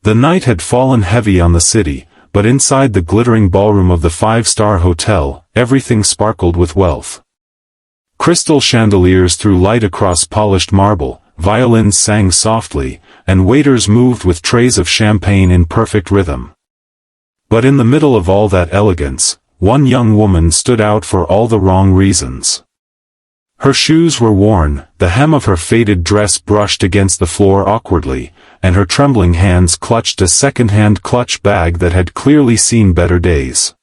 The night had fallen heavy on the city, but inside the glittering ballroom of the five-star hotel, everything sparkled with wealth. Crystal chandeliers threw light across polished marble, violins sang softly, and waiters moved with trays of champagne in perfect rhythm. But in the middle of all that elegance, one young woman stood out for all the wrong reasons. Her shoes were worn, the hem of her faded dress brushed against the floor awkwardly, and her trembling hands clutched a second-hand clutch bag that had clearly seen better days.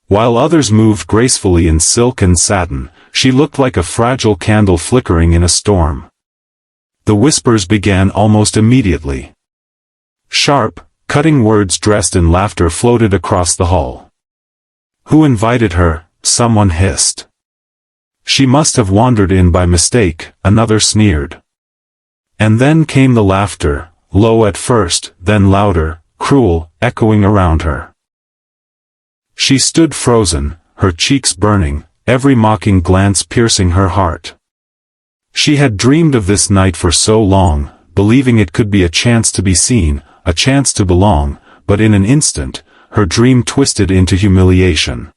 While others moved gracefully in silk and satin, she looked like a fragile candle flickering in a storm. The whispers began almost immediately. Sharp, cutting words dressed in laughter floated across the hall. "Who invited her?" someone hissed. "She must have wandered in by mistake," another sneered. And then came the laughter, low at first, then louder, cruel, echoing around her. She stood frozen, her cheeks burning, every mocking glance piercing her heart. She had dreamed of this night for so long, believing it could be a chance to be seen, a chance to belong, but in an instant, her dream twisted into humiliation.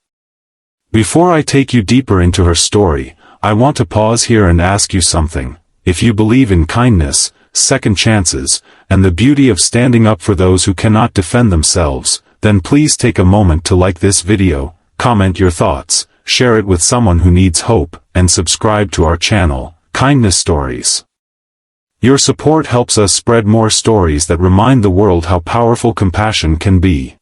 Before I take you deeper into her story, I want to pause here and ask you something. If you believe in kindness, second chances, and the beauty of standing up for those who cannot defend themselves, then please take a moment to like this video, comment your thoughts, share it with someone who needs hope, and subscribe to our channel, Kindness Stories. Your support helps us spread more stories that remind the world how powerful compassion can be.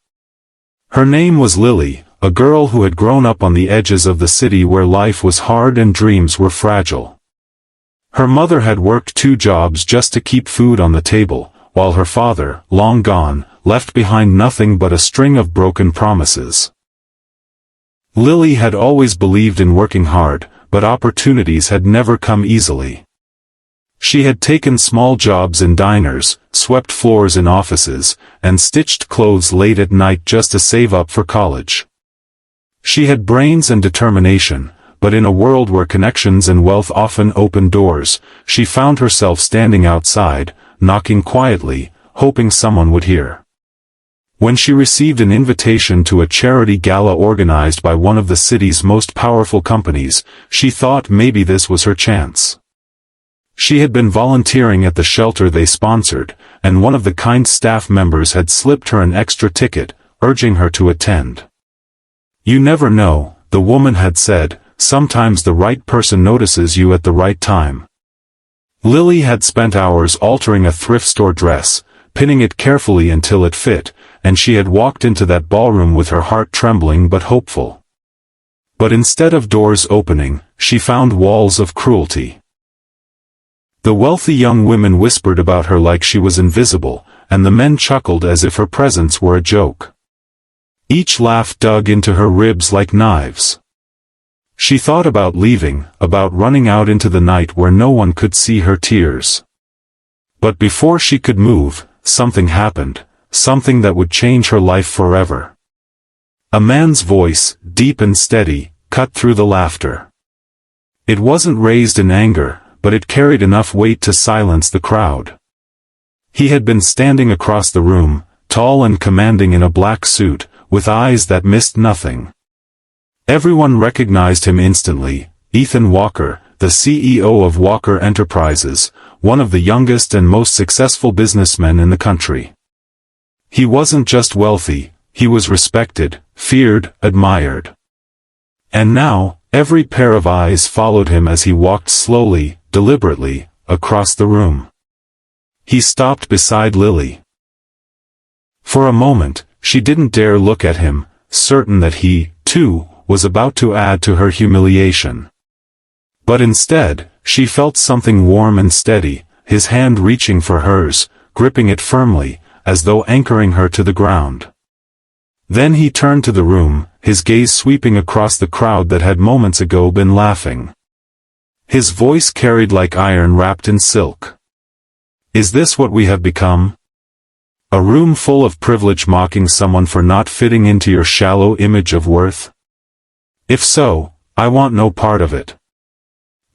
Her name was Lily, a girl who had grown up on the edges of the city where life was hard and dreams were fragile. Her mother had worked 2 jobs just to keep food on the table, while her father, long gone, left behind nothing but a string of broken promises. Lily had always believed in working hard, but opportunities had never come easily. She had taken small jobs in diners, swept floors in offices, and stitched clothes late at night just to save up for college. She had brains and determination, but in a world where connections and wealth often open doors, she found herself standing outside, knocking quietly, hoping someone would hear. When she received an invitation to a charity gala organized by one of the city's most powerful companies, she thought maybe this was her chance. She had been volunteering at the shelter they sponsored, and one of the kind staff members had slipped her an extra ticket, urging her to attend. "You never know," the woman had said, "sometimes the right person notices you at the right time." Lily had spent hours altering a thrift store dress, pinning it carefully until it fit, and she had walked into that ballroom with her heart trembling but hopeful. But instead of doors opening, she found walls of cruelty. The wealthy young women whispered about her like she was invisible, and the men chuckled as if her presence were a joke. Each laugh dug into her ribs like knives. She thought about leaving, about running out into the night where no one could see her tears. But before she could move, something happened, something that would change her life forever. A man's voice, deep and steady, cut through the laughter. It wasn't raised in anger, but it carried enough weight to silence the crowd. He had been standing across the room, tall and commanding in a black suit, with eyes that missed nothing. Everyone recognized him instantly, Ethan Walker, the CEO of Walker Enterprises, one of the youngest and most successful businessmen in the country. He wasn't just wealthy, he was respected, feared, admired. And now, every pair of eyes followed him as he walked slowly, deliberately, across the room. He stopped beside Lily. For a moment, she didn't dare look at him, certain that he, too, was about to add to her humiliation. But instead, she felt something warm and steady, his hand reaching for hers, gripping it firmly, as though anchoring her to the ground. Then he turned to the room, his gaze sweeping across the crowd that had moments ago been laughing. His voice carried like iron wrapped in silk. "Is this what we have become? A room full of privilege mocking someone for not fitting into your shallow image of worth? If so, I want no part of it."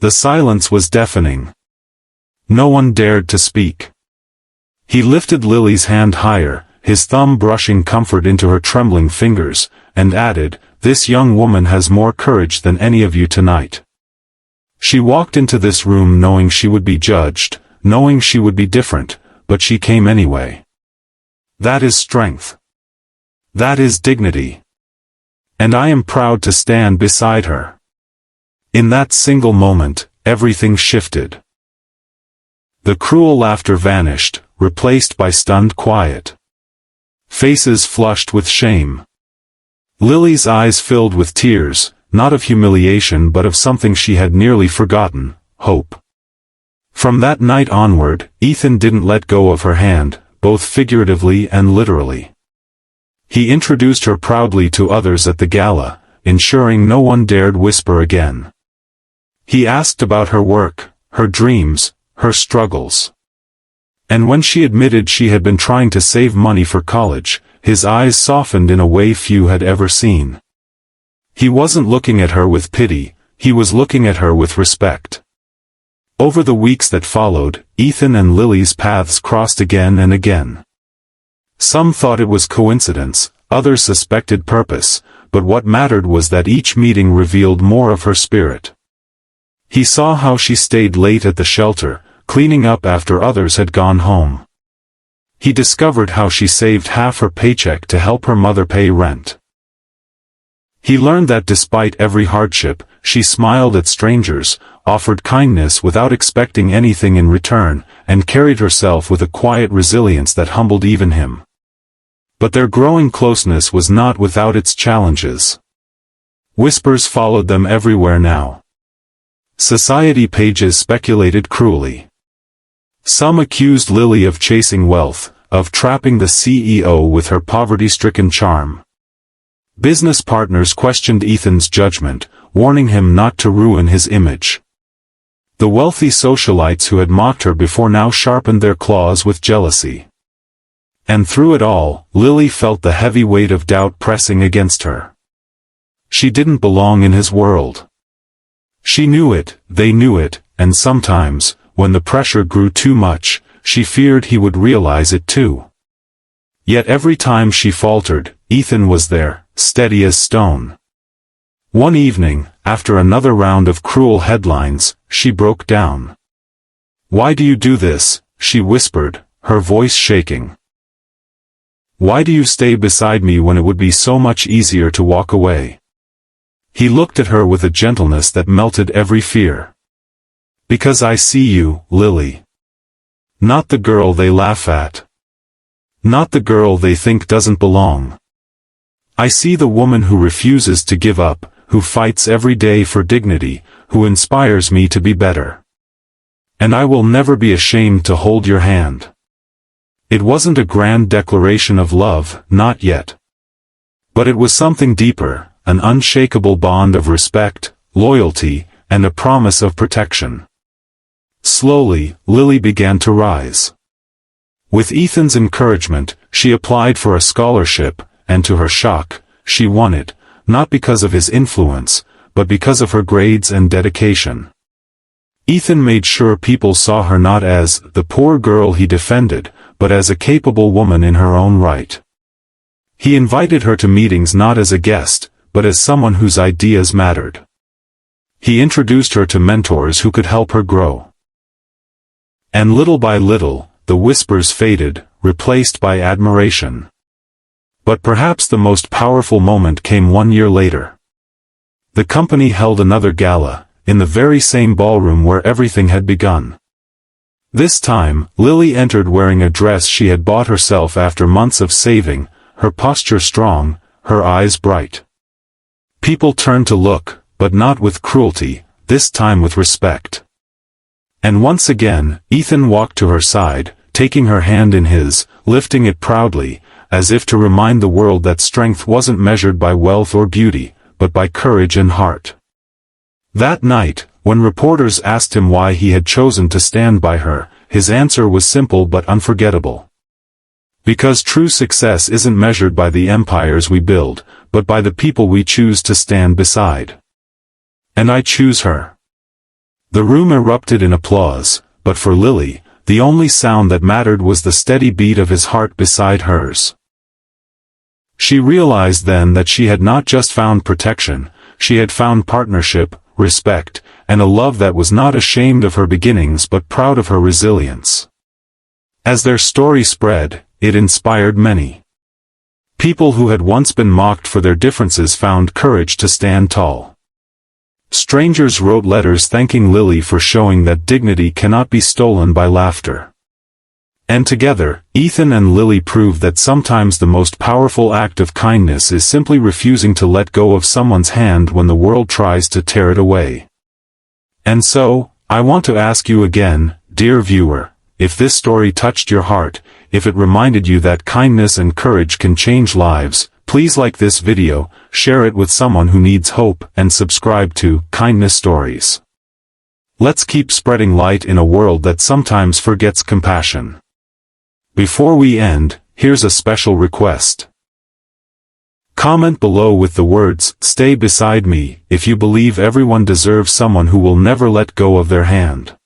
The silence was deafening. No one dared to speak. He lifted Lily's hand higher, his thumb brushing comfort into her trembling fingers, and added, "This young woman has more courage than any of you tonight. She walked into this room knowing she would be judged, knowing she would be different, but she came anyway. That is strength. That is dignity. And I am proud to stand beside her." In that single moment, everything shifted. The cruel laughter vanished, replaced by stunned quiet. Faces flushed with shame. Lily's eyes filled with tears, not of humiliation but of something she had nearly forgotten, hope. From that night onward, Ethan didn't let go of her hand, both figuratively and literally. He introduced her proudly to others at the gala, ensuring no one dared whisper again. He asked about her work, her dreams, her struggles. And when she admitted she had been trying to save money for college, his eyes softened in a way few had ever seen. He wasn't looking at her with pity, he was looking at her with respect. Over the weeks that followed, Ethan and Lily's paths crossed again and again. Some thought it was coincidence, others suspected purpose, but what mattered was that each meeting revealed more of her spirit. He saw how she stayed late at the shelter, cleaning up after others had gone home. He discovered how she saved half her paycheck to help her mother pay rent. He learned that despite every hardship, she smiled at strangers, offered kindness without expecting anything in return, and carried herself with a quiet resilience that humbled even him. But their growing closeness was not without its challenges. Whispers followed them everywhere now. Society pages speculated cruelly. Some accused Lily of chasing wealth, of trapping the CEO with her poverty-stricken charm. Business partners questioned Ethan's judgment, warning him not to ruin his image. The wealthy socialites who had mocked her before now sharpened their claws with jealousy. And through it all, Lily felt the heavy weight of doubt pressing against her. She didn't belong in his world. She knew it, they knew it, and sometimes, when the pressure grew too much, she feared he would realize it too. Yet every time she faltered, Ethan was there, steady as stone. One evening, after another round of cruel headlines, she broke down. "Why do you do this?" she whispered, her voice shaking. "Why do you stay beside me when it would be so much easier to walk away?" He looked at her with a gentleness that melted every fear. "Because I see you, Lily. Not the girl they laugh at. Not the girl they think doesn't belong. I see the woman who refuses to give up, who fights every day for dignity, who inspires me to be better. And I will never be ashamed to hold your hand." It wasn't a grand declaration of love, not yet. But it was something deeper, an unshakable bond of respect, loyalty, and a promise of protection. Slowly, Lily began to rise. With Ethan's encouragement, she applied for a scholarship, and to her shock, she won it, not because of his influence, but because of her grades and dedication. Ethan made sure people saw her not as the poor girl he defended, but as a capable woman in her own right. He invited her to meetings not as a guest, but as someone whose ideas mattered. He introduced her to mentors who could help her grow. And little by little, the whispers faded, replaced by admiration. But perhaps the most powerful moment came 1 year later. The company held another gala, in the very same ballroom where everything had begun. This time, Lily entered wearing a dress she had bought herself after months of saving, her posture strong, her eyes bright. People turned to look, but not with cruelty, this time with respect. And once again, Ethan walked to her side, taking her hand in his, lifting it proudly, as if to remind the world that strength wasn't measured by wealth or beauty, but by courage and heart. That night, when reporters asked him why he had chosen to stand by her, his answer was simple but unforgettable. Because true success isn't measured by the empires we build, but by the people we choose to stand beside. And I choose her. The room erupted in applause, but for Lily, The only sound that mattered was the steady beat of his heart beside hers. She realized then that she had not just found protection, she had found partnership, respect, and a love that was not ashamed of her beginnings but proud of her resilience. As their story spread, it inspired many. People who had once been mocked for their differences found courage to stand tall. Strangers wrote letters thanking Lily for showing that dignity cannot be stolen by laughter. And together, Ethan and Lily proved that sometimes the most powerful act of kindness is simply refusing to let go of someone's hand when the world tries to tear it away. And so, I want to ask you again, dear viewer, if this story touched your heart, if it reminded you that kindness and courage can change lives, please like this video, share it with someone who needs hope, and subscribe to Kindness Stories. Let's keep spreading light in a world that sometimes forgets compassion. Before we end, here's a special request. Comment below with the words, "Stay beside me," if you believe everyone deserves someone who will never let go of their hand.